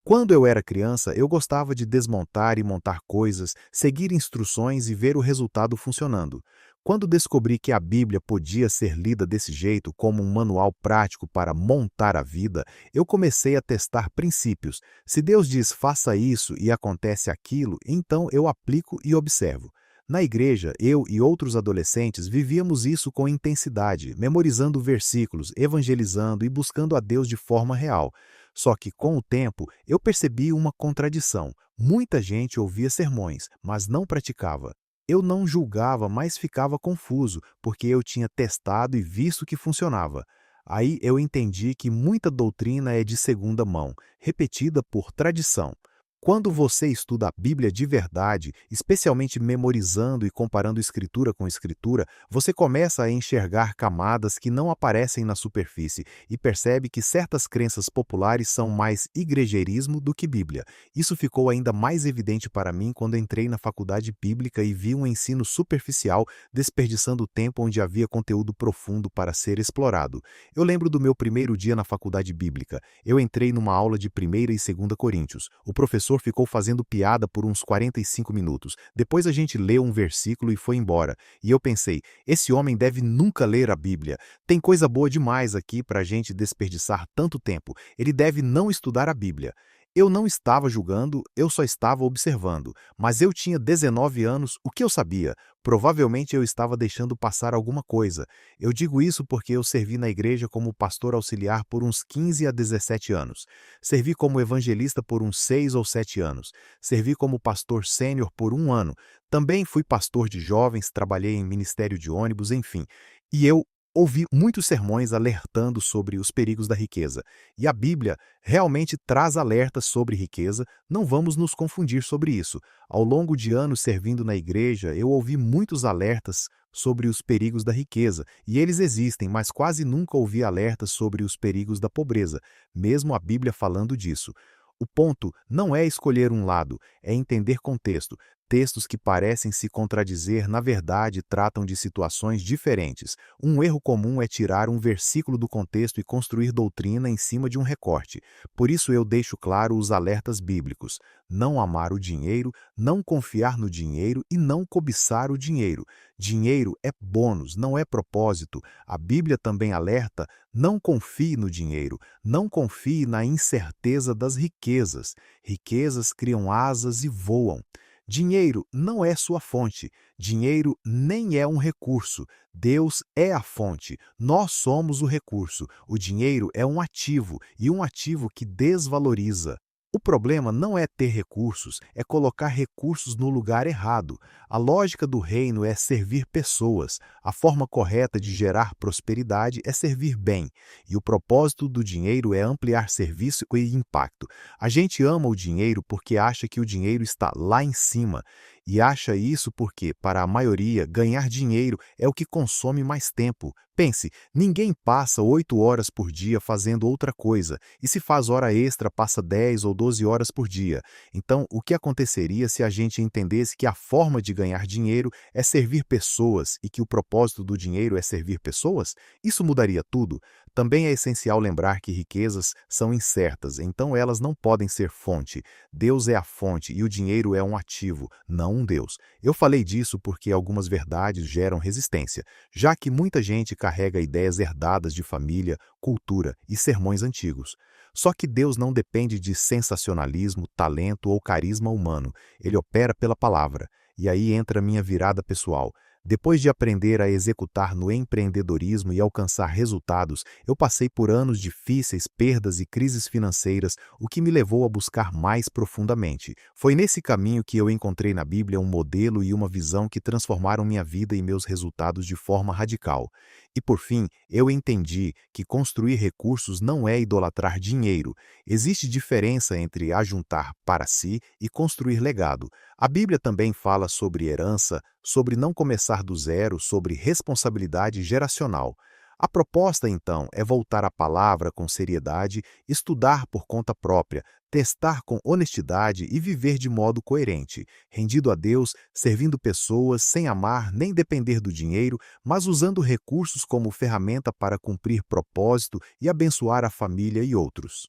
Quando eu era criança, eu gostava de desmontar e montar coisas, seguir instruções e ver o resultado funcionando. Quando descobri que a Bíblia podia ser lida desse jeito, como um manual prático para montar a vida, eu comecei a testar princípios. Se Deus diz faça isso e acontece aquilo, então eu aplico e observo. Na igreja, eu e outros adolescentes vivíamos isso com intensidade, memorizando versículos, evangelizando e buscando a Deus de forma real. Só que, com o tempo, eu percebi uma contradição. Muita gente ouvia sermões, mas não praticava. Eu não julgava, mas ficava confuso, porque eu tinha testado e visto que funcionava. Aí eu entendi que muita doutrina é de segunda mão, repetida por tradição. Quando você estuda a Bíblia de verdade, especialmente memorizando e comparando escritura com escritura, você começa a enxergar camadas que não aparecem na superfície e percebe que certas crenças populares são mais igrejeirismo do que Bíblia. Isso ficou ainda mais evidente para mim quando entrei na faculdade bíblica e vi um ensino superficial desperdiçando o tempo onde havia conteúdo profundo para ser explorado. Eu lembro do meu primeiro dia na faculdade bíblica. Eu entrei numa aula de 1ª e 2ª Coríntios. O professor ficou fazendo piada por uns 45 minutos. Depois a gente leu um versículo e foi embora. E eu pensei, esse homem deve nunca ler a Bíblia. Tem coisa boa demais aqui para a gente desperdiçar tanto tempo. Ele deve não estudar a Bíblia. Eu não estava julgando, eu só estava observando. Mas eu tinha 19 anos, o que eu sabia? Provavelmente eu estava deixando passar alguma coisa. Eu digo isso porque eu servi na igreja como pastor auxiliar por uns 15 a 17 anos. Servi como evangelista por uns 6 ou 7 anos. Servi como pastor sênior por um ano. Também fui pastor de jovens, trabalhei em ministério de ônibus, enfim. E eu ouvi muitos sermões alertando sobre os perigos da riqueza. E a Bíblia realmente traz alertas sobre riqueza, não vamos nos confundir sobre isso. Ao longo de anos servindo na igreja, eu ouvi muitos alertas sobre os perigos da riqueza, e eles existem, mas quase nunca ouvi alertas sobre os perigos da pobreza, mesmo a Bíblia falando disso. O ponto não é escolher um lado, é entender contexto. Textos que parecem se contradizer, na verdade, tratam de situações diferentes. Um erro comum é tirar um versículo do contexto e construir doutrina em cima de um recorte. Por isso eu deixo claro os alertas bíblicos: não amar o dinheiro, não confiar no dinheiro e não cobiçar o dinheiro. Dinheiro é bônus, não é propósito. A Bíblia também alerta: não confie no dinheiro, não confie na incerteza das riquezas. Riquezas criam asas e voam. Dinheiro não é sua fonte. Dinheiro nem é um recurso. Deus é a fonte. Nós somos o recurso. O dinheiro é um ativo, e um ativo que desvaloriza. O problema não é ter recursos, é colocar recursos no lugar errado. A lógica do reino é servir pessoas. A forma correta de gerar prosperidade é servir bem. E o propósito do dinheiro é ampliar serviço e impacto. A gente ama o dinheiro porque acha que o dinheiro está lá em cima. E acha isso porque, para a maioria, ganhar dinheiro é o que consome mais tempo. Pense, ninguém passa 8 horas por dia fazendo outra coisa, e se faz hora extra, passa 10 ou 12 horas por dia. Então, o que aconteceria se a gente entendesse que a forma de ganhar dinheiro é servir pessoas e que o propósito do dinheiro é servir pessoas? Isso mudaria tudo. Também é essencial lembrar que riquezas são incertas, então elas não podem ser fonte. Deus é a fonte e o dinheiro é um ativo, não um Deus. Eu falei disso porque algumas verdades geram resistência, já que muita gente carrega ideias herdadas de família, cultura e sermões antigos. Só que Deus não depende de sensacionalismo, talento ou carisma humano. Ele opera pela palavra. E aí entra a minha virada pessoal. Depois de aprender a executar no empreendedorismo e alcançar resultados, eu passei por anos difíceis, perdas e crises financeiras, o que me levou a buscar mais profundamente. Foi nesse caminho que eu encontrei na Bíblia um modelo e uma visão que transformaram minha vida e meus resultados de forma radical. E por fim, eu entendi que construir recursos não é idolatrar dinheiro. Existe diferença entre ajuntar para si e construir legado. A Bíblia também fala sobre herança, sobre não começar do zero, sobre responsabilidade geracional. A proposta, então, é voltar à palavra com seriedade, estudar por conta própria, testar com honestidade e viver de modo coerente, rendido a Deus, servindo pessoas, sem amar nem depender do dinheiro, mas usando recursos como ferramenta para cumprir propósito e abençoar a família e outros.